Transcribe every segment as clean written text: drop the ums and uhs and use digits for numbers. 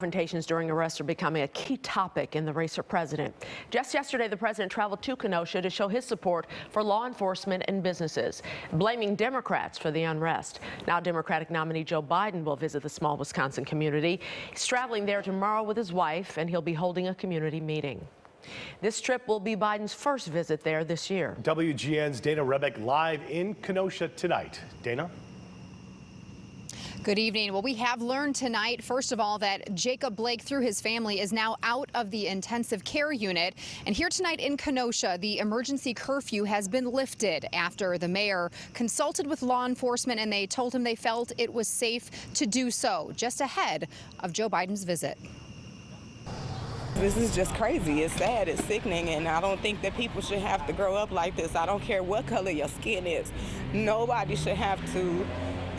Confrontations during arrests are becoming a key topic in the race for president. Just yesterday, the president traveled to Kenosha to show his support for law enforcement and businesses, blaming Democrats for the unrest. Now, Democratic nominee Joe Biden will visit the small Wisconsin community. He's traveling there tomorrow with his wife, and he'll be holding a community meeting. This trip will be Biden's first visit there this year. WGN's Dana Rebeck live in Kenosha tonight. Dana? Good evening. Well, we have learned tonight, first of all, that Jacob Blake, through his family, is now out of the intensive care unit. And here tonight in Kenosha, the emergency curfew has been lifted after the mayor consulted with law enforcement, and they told him they felt it was safe to do so just ahead of Joe Biden's visit. This is just crazy. It's sad. It's sickening. And I don't think that people should have to grow up like this. I don't care what color your skin is. Nobody should have to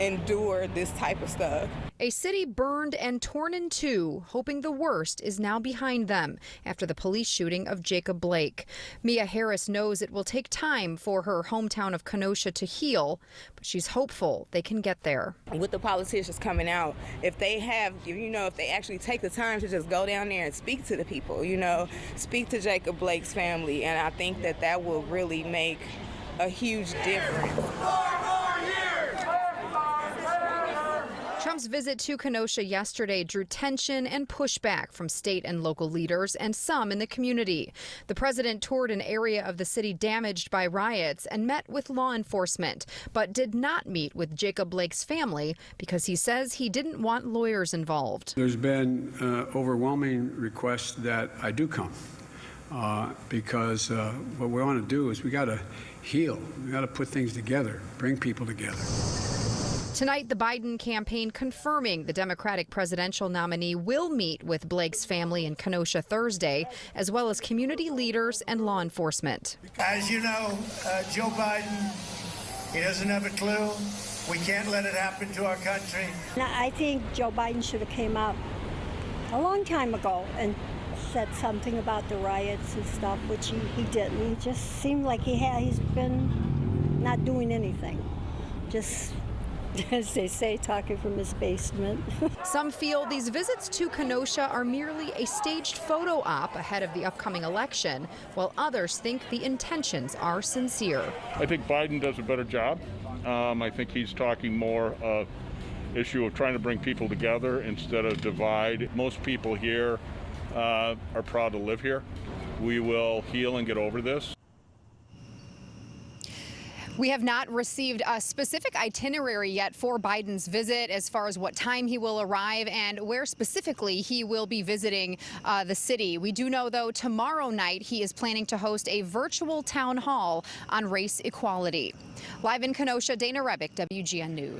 endure this type of stuff. A city burned and torn in two, hoping the worst is now behind them after the police shooting of Jacob Blake. Mia Harris knows it will take time for her hometown of Kenosha to heal, but she's hopeful they can get there. With the politicians coming out, if they actually take the time to just go down there and speak to the people, speak to Jacob Blake's family, and I think that that will really make a huge difference. Trump's visit to Kenosha yesterday drew tension and pushback from state and local leaders and some in the community. The president toured an area of the city damaged by riots and met with law enforcement, but did not meet with Jacob Blake's family because he says he didn't want lawyers involved. There's been overwhelming requests that I do come because what we want to do is we got to heal. We got to put things together, bring people together. Tonight, the Biden campaign confirming the Democratic presidential nominee will meet with Blake's family in Kenosha Thursday, as well as community leaders and law enforcement. As you know, Joe Biden, he doesn't have a clue. We can't let it happen to our country. I think Joe Biden should have came out a long time ago and said something about the riots and stuff, which he didn't. It just seemed like he's been not doing anything. Just, as they say, talking from his basement. Some feel these visits to Kenosha are merely a staged photo op ahead of the upcoming election, while others think the intentions are sincere. I think Biden does a better job. I think he's talking more issue of trying to bring people together instead of divide. Most people here are proud to live here. We will heal and get over this. We have not received a specific itinerary yet for Biden's visit as far as what time he will arrive and where specifically he will be visiting the city. We do know, though, tomorrow night he is planning to host a virtual town hall on race equality. Live in Kenosha, Dana Rebeck, WGN News.